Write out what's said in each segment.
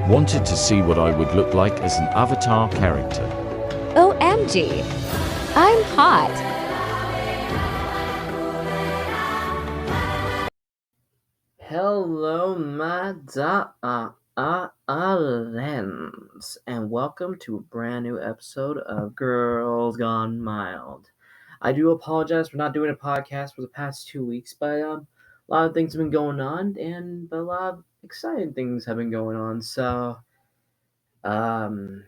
Wanted to see what I would look like as an avatar character. OMG, I'm hot. Hello, my darlings, and welcome to a brand new episode of Girls Gone Mild. I do apologize for not doing a podcast for the past 2 weeks, but a lot of things have been going on, and a lot of exciting things have been going on. So, um,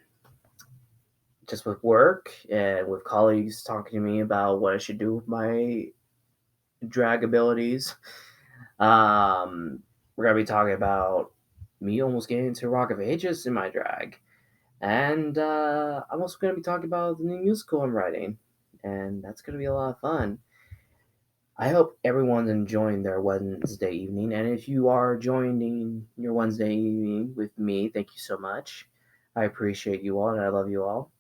just with work and with colleagues talking to me about what I should do with my drag abilities. We're gonna be talking about me almost getting into Rock of Ages in my drag, and I'm also gonna be talking about the new musical I'm writing, and that's gonna be a lot of fun. I hope everyone's enjoying their Wednesday evening, and if you are joining your Wednesday evening with me, thank you so much. I appreciate you all, and I love you all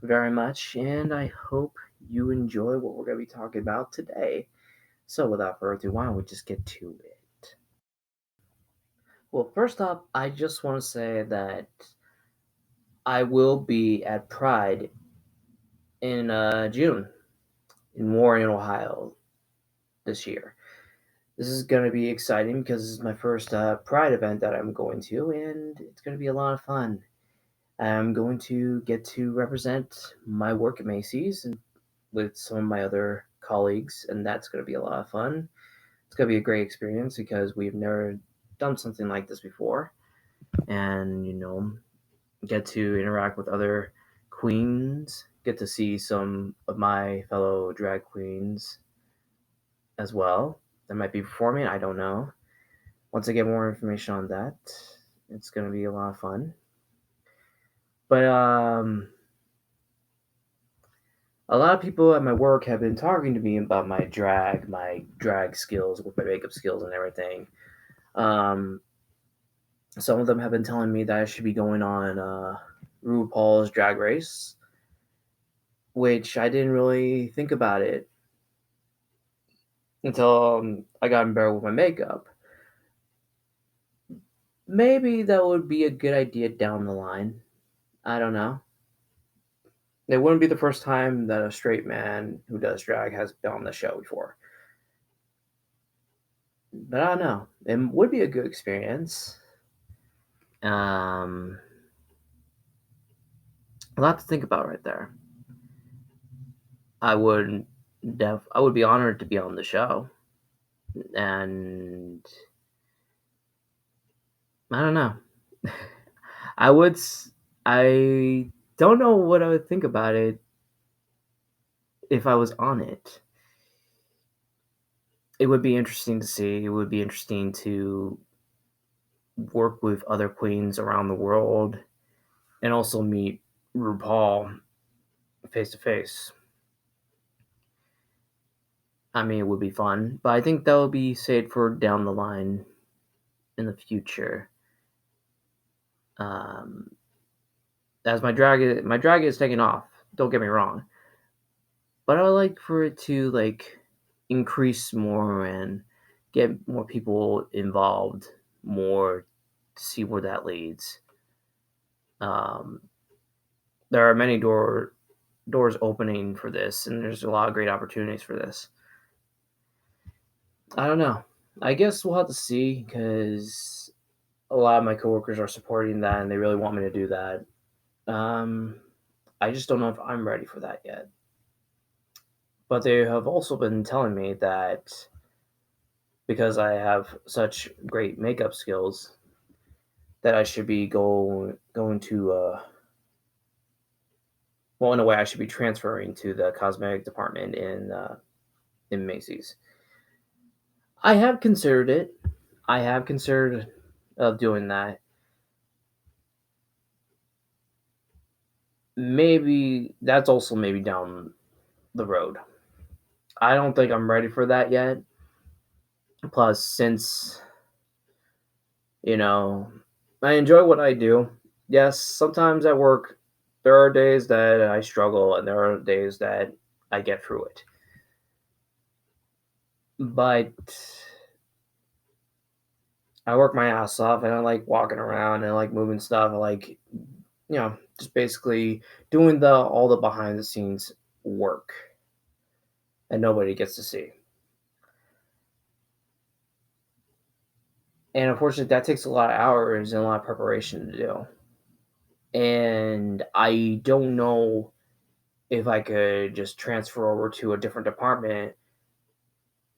very much, and I hope you enjoy what we're gonna be talking about today. So, without further ado, why don't we just get to it? Well, first off, I just want to say that I will be at Pride in June in Warren, Ohio this year. This is going to be exciting because this is my first Pride event that I'm going to, and it's going to be a lot of fun. I'm going to get to represent my work at Macy's and with some of my other colleagues, and that's going to be a lot of fun. It's going to be a great experience because we've never done something like this before, and get to interact with other queens, get to see some of my fellow drag queens as well that might be performing. I don't know. Once I get more information on that, it's going to be a lot of fun. But a lot of people at my work have been talking to me about my drag skills, with my makeup skills and everything. Some of them have been telling me that I should be going on RuPaul's Drag Race, which I didn't really think about it until I got embarrassed with my makeup. Maybe that would be a good idea down the line. I don't know. It wouldn't be the first time that a straight man who does drag has been on the show before. But I don't know. It would be a good experience. A lot to think about right there. I would be honored to be on the show. And I don't know. I don't know what I would think about it if I was on it. It would be interesting to see. It would be interesting to work with other queens around the world and also meet RuPaul face to face. I mean, it would be fun, but I think that will be saved for down the line in the future. As my drag is taking off. Don't get me wrong, but I would like for it to increase more and get more people involved more to see where that leads. There are many doors opening for this, and there's a lot of great opportunities for this. I don't know. I guess we'll have to see because a lot of my coworkers are supporting that and they really want me to do that. I just don't know if I'm ready for that yet. But they have also been telling me that because I have such great makeup skills, that I should be going to well, in a way, I should be transferring to the cosmetic department in Macy's. I have considered it. I have considered of doing that. Maybe that's also maybe down the road. I don't think I'm ready for that yet. Plus, since I enjoy what I do. Yes, sometimes at work there are days that I struggle and there are days that I get through it. But I work my ass off, and I like walking around and I like moving stuff. I like, just basically doing the all the behind the scenes work that nobody gets to see. And unfortunately, that takes a lot of hours and a lot of preparation to do. And I don't know if I could just transfer over to a different department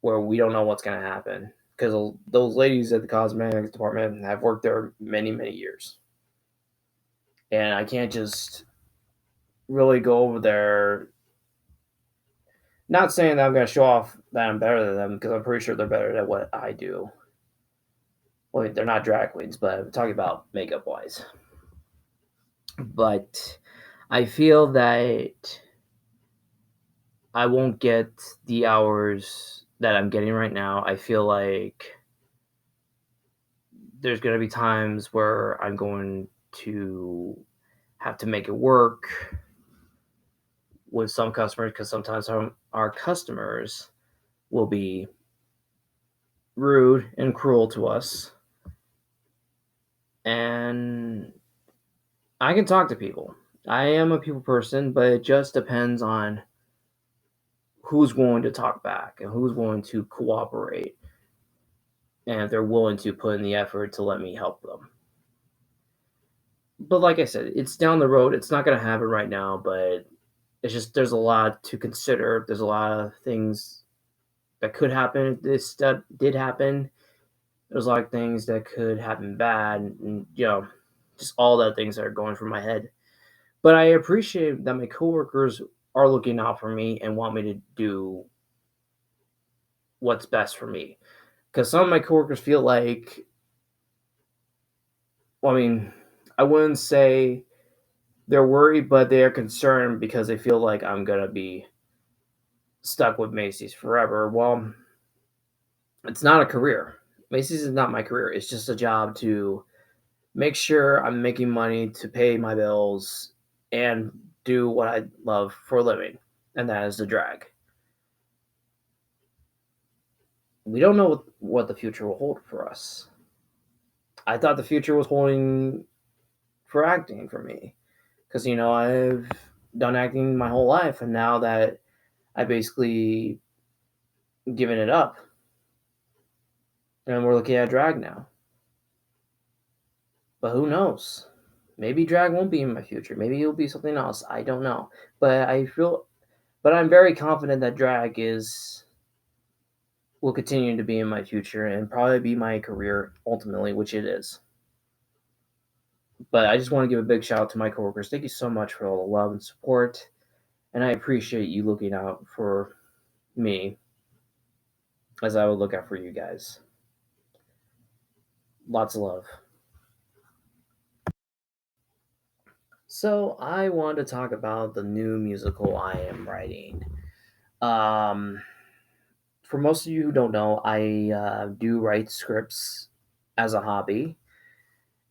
where we don't know what's going to happen. Because those ladies at the cosmetics department have worked there many, many years. And I can't just really go over there. Not saying that I'm going to show off that I'm better than them, because I'm pretty sure they're better at what I do. Well, they're not drag queens, but I'm talking about makeup wise. But I feel that I won't get the hours that I'm getting right now. I feel like there's going to be times where I'm going to have to make it work with some customers, because sometimes our customers will be rude and cruel to us. And I can talk to people. I am a people person, but it just depends on who's going to talk back and who's going to cooperate, and if they're willing to put in the effort to let me help them. But like I said, it's down the road. It's not going to happen right now, but it's just there's a lot to consider. There's a lot of things that could happen. This that did happen. There's a lot of things that could happen bad, and just all the things that are going through my head. But I appreciate that my coworkers are looking out for me and want me to do what's best for me. Because some of my coworkers feel like, well, I mean, I wouldn't say they're worried, but they are concerned because they feel like I'm gonna be stuck with Macy's forever. Well, it's not a career. Macy's is not my career. It's just a job to make sure I'm making money to pay my bills and do what I love for a living, and that is the drag. We don't know what the future will hold for us. I thought the future was holding for acting for me, because I've done acting my whole life, and now that I basically given it up, and we're looking at drag now. But who knows? Maybe drag won't be in my future. Maybe it'll be something else. I don't know. But I'm very confident that drag is will continue to be in my future and probably be my career ultimately, which it is. But I just want to give a big shout out to my coworkers. Thank you so much for all the love and support, and I appreciate you looking out for me as I would look out for you guys. Lots of love. So I want to talk about the new musical I am writing. Um, for most of you who don't know, I do write scripts as a hobby,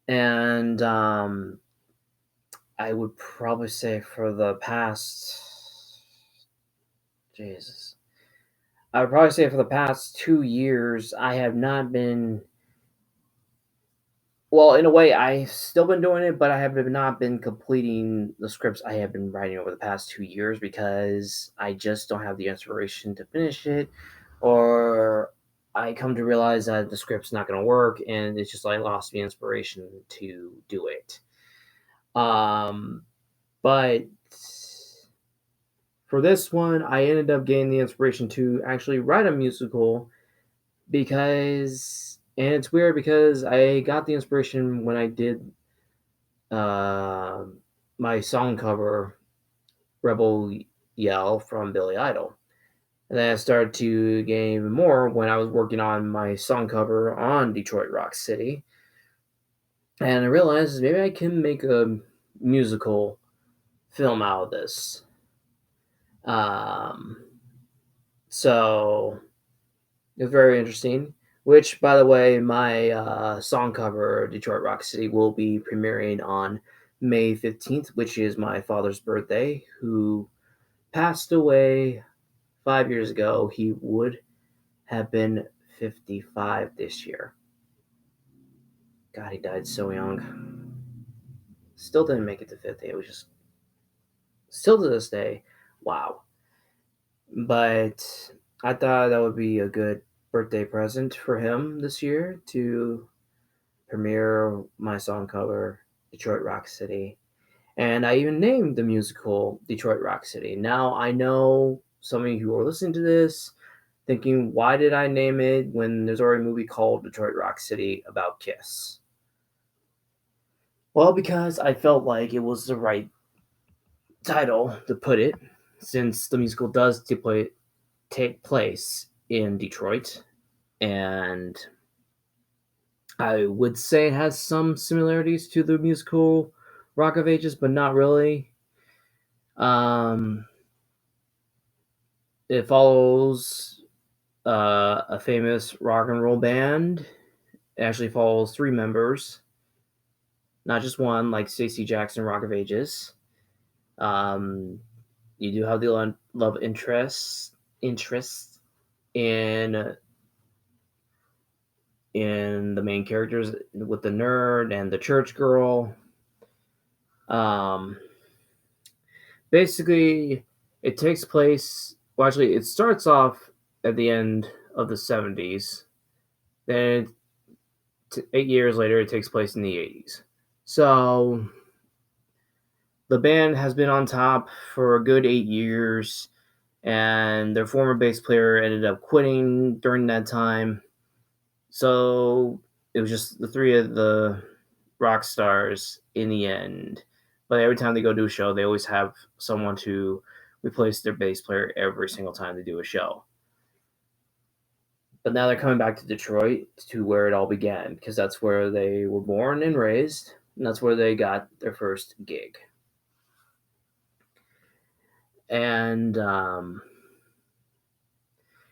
and I would probably say for the past, Jesus, I would probably say for the past 2 years, I have not been. Well, in a way, I've still been doing it, but I have not been completing the scripts I have been writing over the past 2 years because I just don't have the inspiration to finish it, or I come to realize that the script's not going to work, and it's just I lost the inspiration to do it. Um, but for this one, I ended up getting the inspiration to actually write a musical because, and it's weird because I got the inspiration when I did uh, my song cover Rebel Yell from Billy Idol. And then I started to gain even more when I was working on my song cover on Detroit Rock City. And I realized maybe I can make a musical film out of this. Um, so it was very interesting. Which, by the way, my song cover Detroit Rock City will be premiering on May 15th, which is my father's birthday, who passed away 5 years ago. He would have been 55 this year. God, he died so young. Still didn't make it to 50. It was just, still to this day, wow. But I thought that would be a good birthday present for him this year to premiere my song cover, Detroit Rock City. And I even named the musical Detroit Rock City. Now I know some of you who are listening to this thinking, why did I name it when there's already a movie called Detroit Rock City about Kiss? Well, because I felt like it was the right title to put it, since the musical does take place in Detroit, and I would say it has some similarities to the musical Rock of Ages, but not really. Um, it follows a famous rock and roll band. It actually follows three members, not just one, like Stacey Jackson, Rock of Ages. Um, you do have the love interest in the main characters with the nerd and the church girl. Um, Basically, it takes place. Well, actually, it starts off at the end of the 70s. Then 8 years later, it takes place in the 80s. So the band has been on top for a good 8 years, and their former bass player ended up quitting during that time. So it was just the three of the rock stars in the end. But every time they go do a show, they always have someone to replace their bass player every single time they do a show. But now they're coming back to Detroit, to where it all began, because that's where they were born and raised, and that's where they got their first gig. And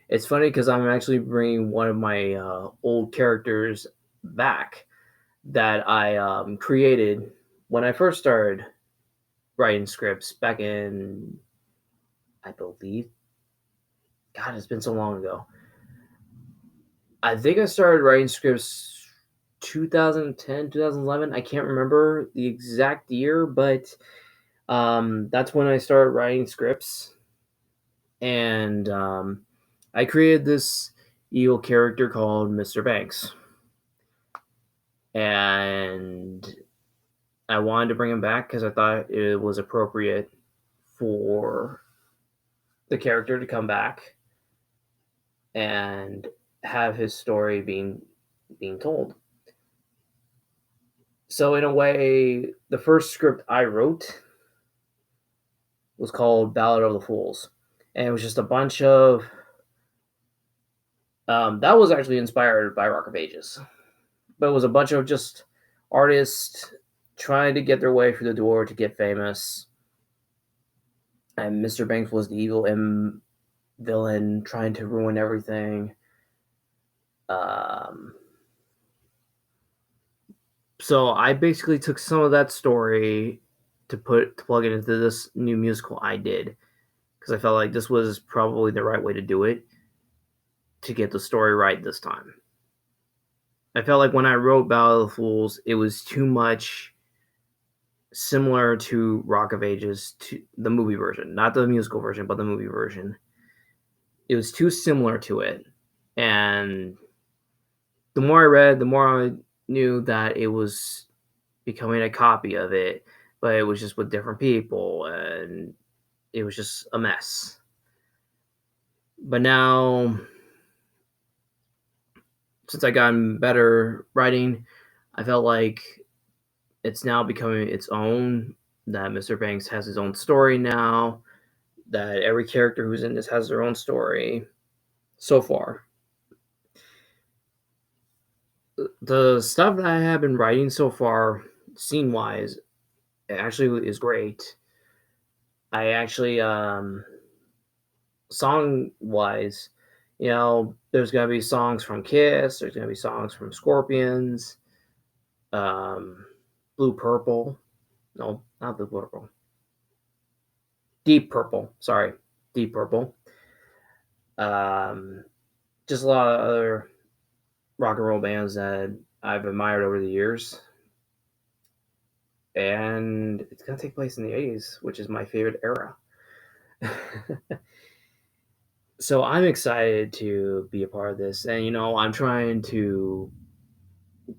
it's funny because I'm actually bringing one of my old characters back that I created when I first started writing scripts back in, I believe, God, it's been so long ago. I think I started writing scripts 2010, 2011. I can't remember the exact year, but that's when I started writing scripts. And I created this evil character called Mr. Banks. And I wanted to bring him back because I thought it was appropriate for the character to come back and have his story being told. So in a way, the first script I wrote was called Ballad of the Fools, and it was just a bunch of that was actually inspired by Rock of Ages, but it was a bunch of just artists trying to get their way through the door to get famous, and Mr. Banks was the evil villain trying to ruin everything. Um, so I basically took some of that story to plug it into this new musical I did, because I felt like this was probably the right way to do it to get the story right this time. I felt like when I wrote Battle of the Fools, it was too much similar to Rock of Ages, to the movie version, not the musical version, but the movie version. It was too similar to it, and the more I read, the more I knew that it was becoming a copy of it, but it was just with different people, and it was just a mess. But now, since I gotten better writing, I felt like it's now becoming its own. That Mr. Banks has his own story now. That every character who's in this has their own story. So far, the stuff that I have been writing so far, scene wise, actually is great. I actually, song wise, there's gonna be songs from Kiss. There's gonna be songs from Scorpions. Um, Blue Purple. No, not Blue Purple. Deep Purple. Sorry, Deep Purple. Um, just a lot of other rock and roll bands that I've admired over the years. And it's going to take place in the 80s, which is my favorite era. So I'm excited to be a part of this. And, I'm trying to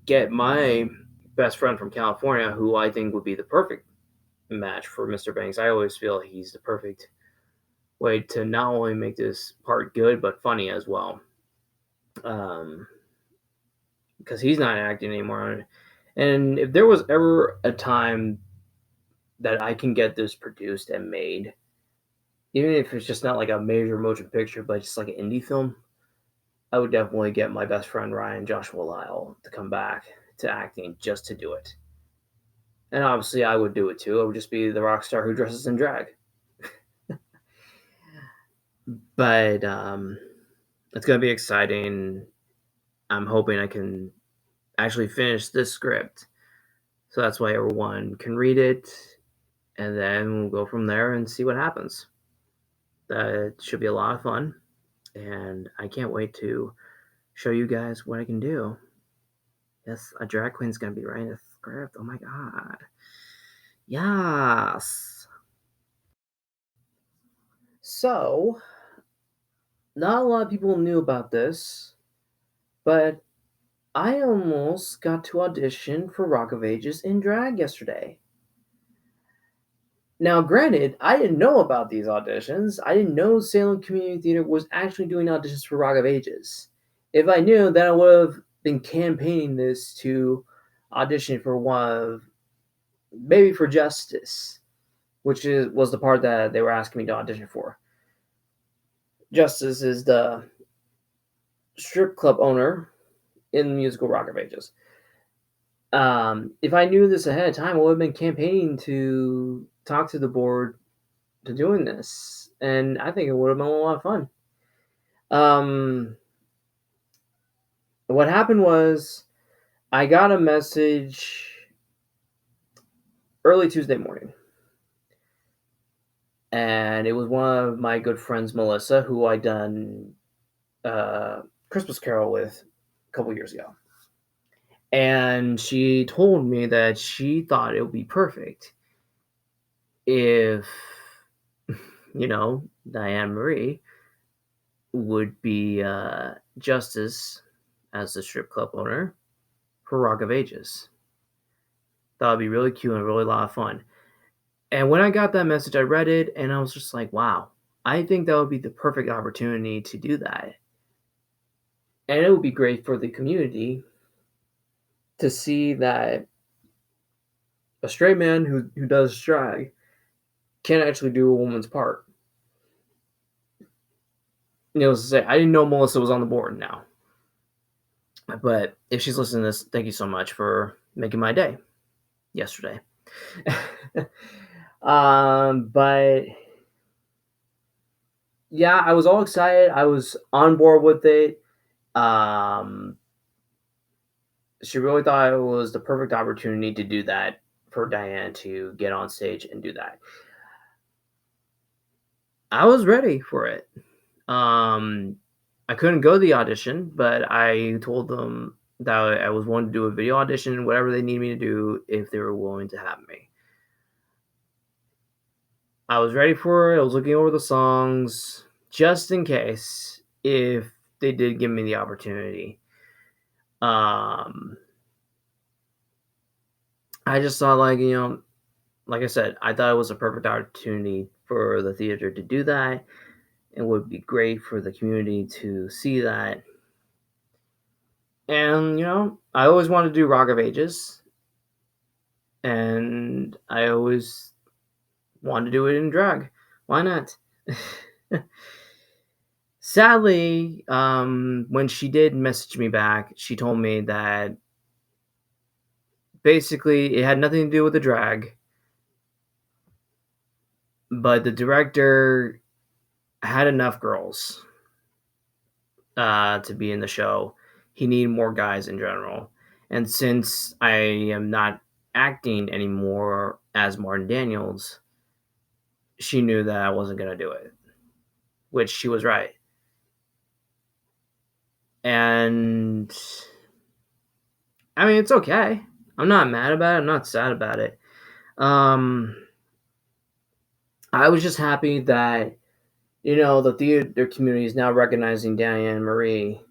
get my best friend from California, who I think would be the perfect match for Mr. Banks. I always feel he's the perfect way to not only make this part good, but funny as well. Because he's not acting anymore. And if there was ever a time that I can get this produced and made, even if it's just not like a major motion picture, but just like an indie film, I would definitely get my best friend Ryan Joshua Lyle to come back to acting just to do it. And obviously, I would do it too. I would just be the rock star who dresses in drag. But it's going to be exciting. I'm hoping I can actually finish this script. So that's why everyone can read it. And then we'll go from there and see what happens. That should be a lot of fun. And I can't wait to show you guys what I can do. Yes, a drag queen's going to be writing a script. Oh my god. Yes. So, not a lot of people knew about this, but I almost got to audition for Rock of Ages in drag yesterday. Now, granted, I didn't know about these auditions. I didn't know Salem Community Theater was actually doing auditions for Rock of Ages. If I knew, then I would have been campaigning this to audition for one of, maybe for Justice, which was the part that they were asking me to audition for. Justice is the strip club owner in the musical Rock of Ages. If I knew this ahead of time, I would have been campaigning to talk to the board to doing this, and I think it would have been a lot of fun. What happened was I got a message early Tuesday morning, and it was one of my good friends, Melissa, who I done Christmas Carol with a couple years ago. And she told me that she thought it would be perfect if, Diane Marie would be Justice as the strip club owner for Rock of Ages. That would be really cute and really a lot of fun. And when I got that message, I read it and I was just like, wow, I think that would be the perfect opportunity to do that. And it would be great for the community to see that a straight man who does drag can actually do a woman's part. Needless to say, I didn't know Melissa was on the board now. But if she's listening to this, thank you so much for making my day yesterday. But yeah, I was all excited. I was on board with it. She really thought it was the perfect opportunity to do that for Diane to get on stage and do that. I was ready for it. I couldn't go to the audition, but I told them that I was willing to do a video audition, whatever they need me to do, if they were willing to have me. I was ready for it. I was looking over the songs just in case if they did give me the opportunity. I just thought, like I said, I thought it was a perfect opportunity for the theater to do that. It would be great for the community to see that. And, I always wanted to do Rock of Ages. And I always wanted to do it in drag. Why not? Sadly, when she did message me back, she told me that basically it had nothing to do with the drag, but the director had enough girls to be in the show. He needed more guys in general. And since I am not acting anymore as Martin Daniels, she knew that I wasn't going to do it, which she was right. And I mean, it's okay. I'm not mad about it. I'm not sad about it. I was just happy that the theater community is now recognizing Diane Marie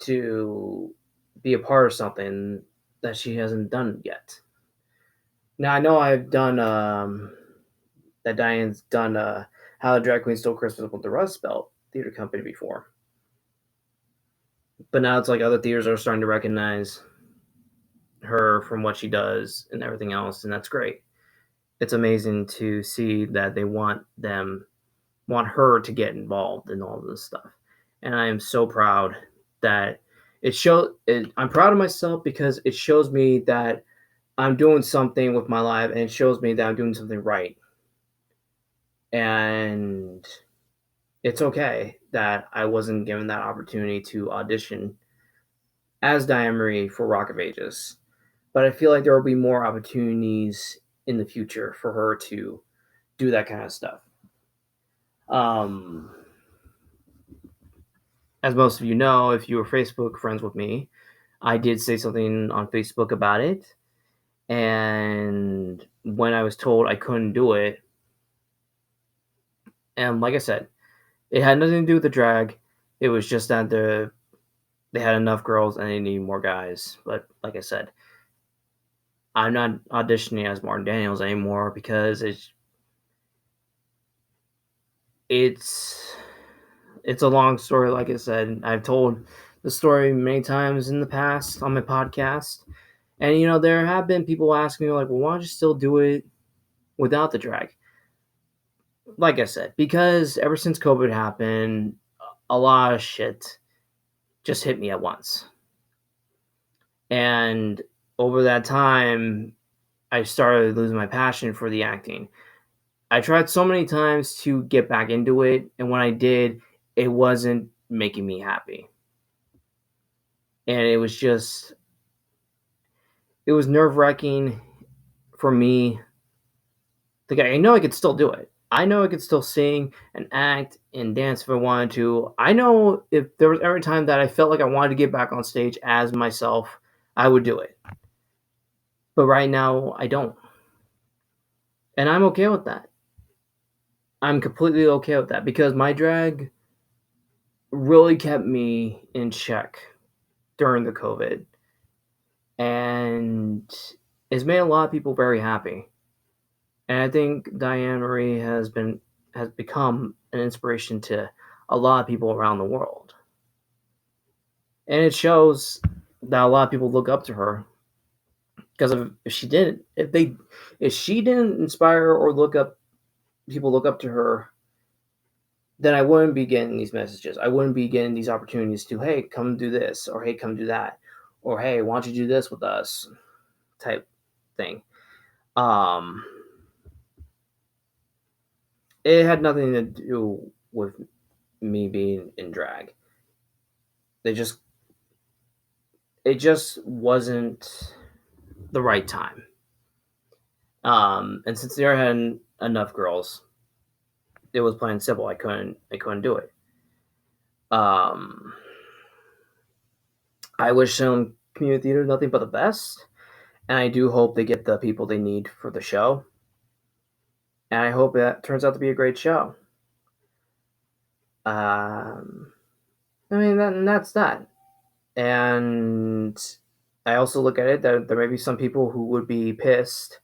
to be a part of something that she hasn't done yet. Now I know I've done that Diane's done How the Drag Queen Stole Christmas with the Rust Belt theater company before, but now it's like other theaters are starting to recognize her from what she does and everything else, and that's great. It's amazing to see that they want her to get involved in all of this stuff, and I am so proud that I'm proud of myself because it shows me that I'm doing something with my life, and it shows me that I'm doing something right. And it's okay that I wasn't given that opportunity to audition as Diane Marie for Rock of Ages. But I feel like there will be more opportunities in the future for her to do that kind of stuff. As most of you know, if you were Facebook friends with me, I did say something on Facebook about it. And when I was told I couldn't do it, and like I said, it had nothing to do with the drag. It was just that they had enough girls and they needed more guys. But like I said, I'm not auditioning as Martin Daniels anymore because it's a long story. Like I said, I've told the story many times in the past on my podcast. And there have been people asking me like, well, why don't you still do it without the drag? Like I said, because ever since COVID happened, a lot of shit just hit me at once. And over that time, I started losing my passion for the acting. I tried so many times to get back into it, and when I did, it wasn't making me happy. And it was nerve-wracking for me. I know I could still do it. I know I could still sing and act and dance if I wanted to. I know if there was every time that I felt like I wanted to get back on stage as myself, I would do it. But right now, I don't. And I'm okay with that. I'm completely okay with that because my drag really kept me in check during the COVID. And it's made a lot of people very happy. And I think Diane Marie has become an inspiration to a lot of people around the world. And it shows that a lot of people look up to her because if she didn't inspire or people look up to her, then I wouldn't be getting these messages. I wouldn't be getting these opportunities to, hey, come do this, or hey, come do that, or hey, why don't you do this with us, type thing. It had nothing to do with me being in drag. It just wasn't the right time. And since there hadn't enough girls, it was plain and simple. I couldn't do it. I wish Salem Community Theater nothing but the best, and I do hope they get the people they need for the show. And I hope that turns out to be a great show. I mean, that's that. And I also look at it that there may be some people who would be pissed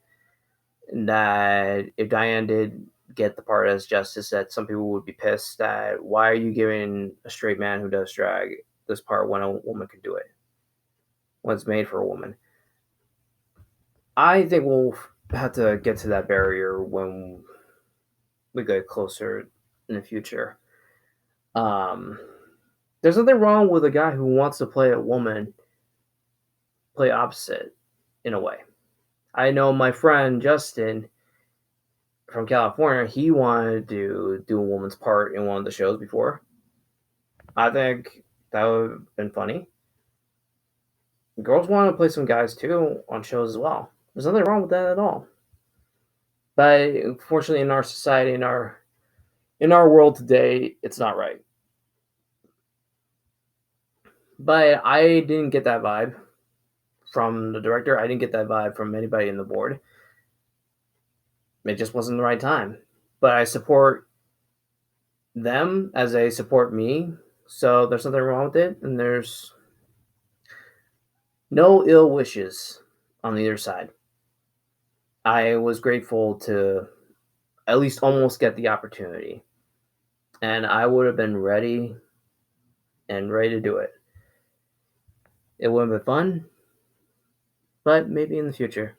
that if Diane did get the part as Justice, that some people would be pissed that why are you giving a straight man who does drag this part when a woman can do it? When it's made for a woman. I think we'll have to get to that barrier when we get closer in the future. There's nothing wrong with a guy who wants to play a woman play opposite in a way. I know my friend Justin from California, he wanted to do a woman's part in one of the shows before. I think that would have been funny. Girls want to play some guys too on shows as well. There's nothing wrong with that at all. But unfortunately, in our society, in our world today, it's not right. But I didn't get that vibe. from the director. I didn't get that vibe from anybody in the board. It just wasn't the right time. But I support them as they support me, so there's nothing wrong with it, and there's no ill wishes on either side. I was grateful to at least almost get the opportunity, and I would have been ready to do it. It would have been fun, but maybe in the future.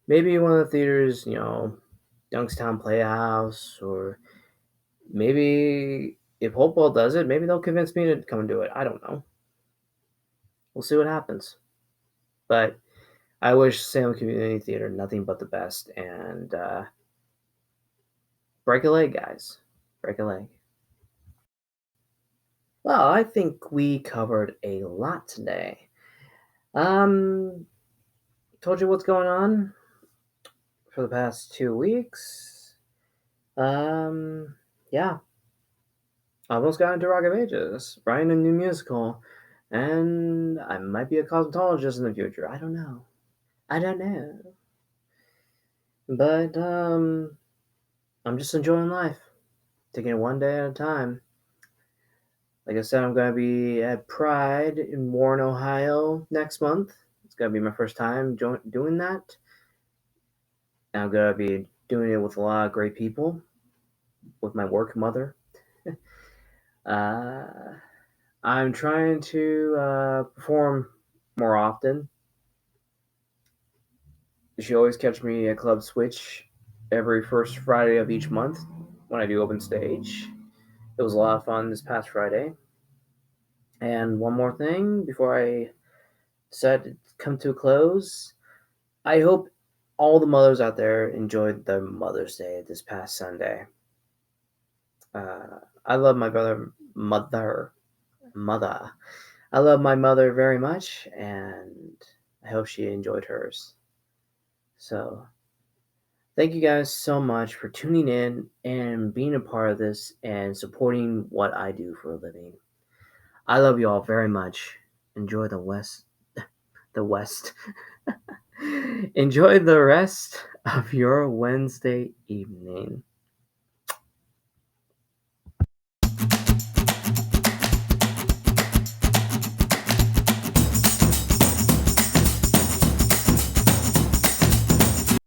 Maybe one of the theaters, Youngstown Playhouse, or maybe if Hopewell does it, maybe they'll convince me to come and do it. I don't know. We'll see what happens. But I wish Salem Community Theater nothing but the best, and break a leg, guys. Break a leg. Well, I think we covered a lot today. Told you what's going on for the past 2 weeks. Yeah. Almost got into Rock of Ages, writing a new musical, and I might be a cosmetologist in the future. I don't know. But I'm just enjoying life, taking it one day at a time. Like I said, I'm going to be at Pride in Warren, Ohio next month. It's going to be my first time doing that. And I'm going to be doing it with a lot of great people, with my work mother. I'm trying to perform more often. She always catch me at Club Switch every first Friday of each month when I do open stage. It was a lot of fun this past Friday. And one more thing before I decide to come to a close. I hope all the mothers out there enjoyed their Mother's Day this past Sunday. I love my mother. I love my mother very much, and I hope she enjoyed hers. So, thank you guys so much for tuning in and being a part of this and supporting what I do for a living. I love you all very much. Enjoy the West. Enjoy the rest of your Wednesday evening.